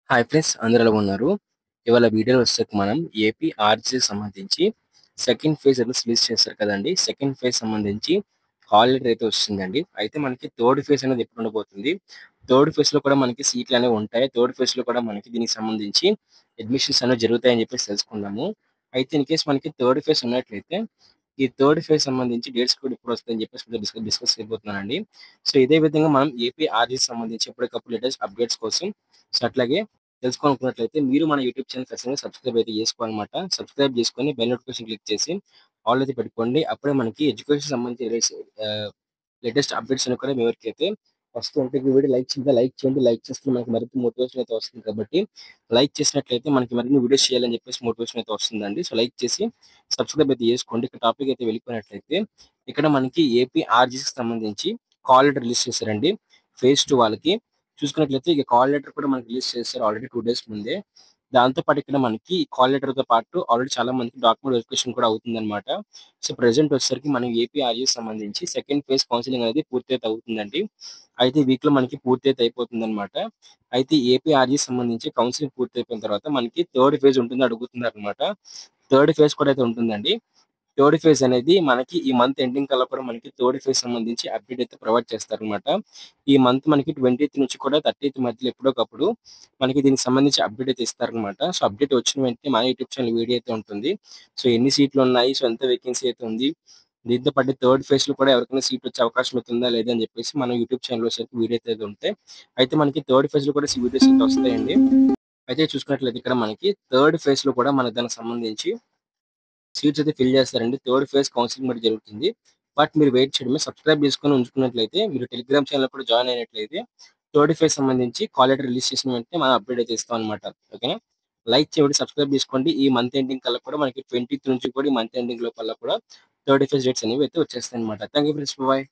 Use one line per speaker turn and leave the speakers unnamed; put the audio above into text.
Hi friends, అందరూ ఎలా ఉన్నారు? ఇవాళ వీడియోలో వచ్చేసరికి మనం ఏపీ ఆర్‌జీకి సంబంధించి సెకండ్ ఫేజ్ రిలీజ్ చేశారు కదండీ! సెకండ్ ఫేజ్ సంబంధించి కాల్ లెటర్ అయితే వచ్చిందండి. అయితే మనకి థర్డ్ ఫేజ్ అనేది ఎప్పుడు ఉండబోతుంది? థర్డ్ ఫేజ్‌లో కూడా మనకి సీట్లు అనేవి ఉంటాయి. థర్డ్ ఫేజ్‌లో కూడా మనకి దీనికి సంబంధించి అడ్మిషన్స్ అనేవి జరుగుతాయని చెప్పేసి తెలుసుకుందాము. అయితే ఇన్ కేస్ మనకి థర్డ్ ఫేజ్ ఉన్నట్లయితే ఈ థర్డ్ ఫేజ్ సంబంధించి డేట్స్ కూడా ఎప్పుడు వస్తాయని చెప్పేసి మీతో డిస్కస్ చేయబోతున్నానండి. సో, ఇదే విధంగా మనం ఏపీ ఆర్‌జీకి సంబంధించి ఎప్పటికప్పుడు లేటెస్ట్ అప్డేట్స్ కోసం సో, అట్లాగే తెలుసుకోవాలనుకున్నట్లయితే మీరు మన యూట్యూబ్ ఛానల్ ఖచ్చితంగా సబ్స్క్రైబ్ అయితే చేసుకోవాలన్నమాట. సబ్స్క్రైబ్ చేసుకొని బెల్ నోటిఫికేషన్ క్లిక్ చేసి ఆల్ అయితే పెట్టుకోండి. అప్పుడే మనకి ఎడ్యుకేషన్ సంబంధించి లేటెస్ట్ అప్డేట్స్ అన్ని కూడా మీ వరకైతే వస్తూ ఉంటాయి. ఈ వీడియో లైక్ చేయండి, లైక్ చేయండి. లైక్ చేస్తే మనకి మరింత మోటివేషన్ అయితే వస్తుంది కాబట్టి లైక్ చేసినట్లయితే మనకి మరిన్ని వీడియోస్ చేయాలని చెప్పేసి మోటివేషన్ అయితే వస్తుందండి. సో, లైక్ చేసి సబ్స్క్రైబ్ అయితే చేసుకోండి. ఇక టాపిక్ అయితే వెళ్ళిపోయినట్లయితే ఇక్కడ మనకి ఏపీ ఆర్‌జీకి సంబంధించి కాల్ లెటర్ రిలీజ్ చేశారండి. ఫేజ్ 2 వాళ్ళకి. చూసుకున్నట్లయితే ఇక కాల్ లెటర్ కూడా మనకి రిలీజ్ చేశారు ఆల్రెడీ 2 డేస్ ముందే. దాంతో పాటు ఇక్కడ మనకి ఈ కాల్ లెటర్‌తో పాటు ఆల్రెడీ చాలా మందికి డాక్యుమెంట్ వెరిఫికేషన్ కూడా అవుతుందన్నమాట. సో, ప్రెజెంట్ వచ్చేసరికి మనం ఏపీ ఆర్‌ఈకి సంబంధించి సెకండ్ ఫేజ్ కౌన్సెలింగ్ అనేది పూర్తయితే అవుతుందండి. అయితే ఈ వీక్‌లో మనకి పూర్తయితే అయిపోతుందన్నమాట. అయితే ఏపీ ఆర్‌ఈకి సంబంధించి కౌన్సెలింగ్ పూర్తయిపోయిన తర్వాత మనకి థర్డ్ ఫేజ్ ఉంటుందని అడుగుతున్నారన్నమాట. థర్డ్ ఫేజ్ కూడా అయితే ఉంటుందండి. థర్డ్ ఫేజ్ అనేది మనకి ఈ మంత్ ఎండింగ్ కల్లా కూడా మనకి థర్డ్ ఫేజ్ సంబంధించి అప్డేట్ అయితే ప్రొవైడ్ చేస్తారనమాట. ఈ మంత్ మనకి 20థ్ నుంచి కూడా 30థ్ మధ్యలో ఎప్పుడోకప్పుడు మనకి దీనికి సంబంధించి అప్డేట్ అయితే ఇస్తారనమాట. సో, అప్డేట్ వచ్చిన వెంటనే మన యూట్యూబ్ ఛానల్ వీడియో అయితే ఉంటుంది. సో, ఎన్ని సీట్లు ఉన్నాయి? సో, ఎంత వేకెన్సీ అయితే ఉంది? దీంతో పాటు థర్డ్ ఫేజ్‌లో కూడా ఎవరికైనా సీట్ వచ్చే అవకాశం అయితే ఉందా? లేదా? అని చెప్పేసి మన యూట్యూబ్ ఛానల్‌లో వచ్చేసరికి వీడియో అయితే ఉంటాయి. అయితే మనకి థర్డ్ ఫేజ్‌లో కూడా వీడియోస్ అయితే వస్తాయండి. అయితే చూసుకున్నట్లయితే ఇక్కడ మనకి థర్డ్ ఫేజ్‌లో కూడా మనకు దానికి సంబంధించి సీట్స్ అయితే ఫిల్ చేస్తారండి. థర్డ్ ఫేజ్ కౌన్సెలింగ్ కూడా జరుగుతుంది. బట్ మీరు వెయిట్ చేయడమే. సబ్స్క్రైబ్ చేసుకొని ఉంచుకున్నట్లయితే మీరు టెలిగ్రామ్ ఛానెల్‌లో కూడా జాయిన్ అయినట్లయితే థర్డ్ ఫేజ్ సంబంధించి కాల్ లెటర్ రిలీజ్ చేసిన వెంటనే మనం అప్డేట్ అయితే ఇస్తాం అనమాట. ఓకేనా? లైక్ చేయండి, సబ్స్క్రైబ్ చేసుకోండి. ఈ మంత్ ఎండింగ్ కల్లా కూడా మనకి 20థ్ నుంచి కూడా ఈ మంత్ ఎండింగ్ లోపల కూడా థర్డ్ ఫేజ్ డేట్స్ అనేవి అయితే వచ్చేస్తాయన్నమాట. Thank you friends. బాయ్.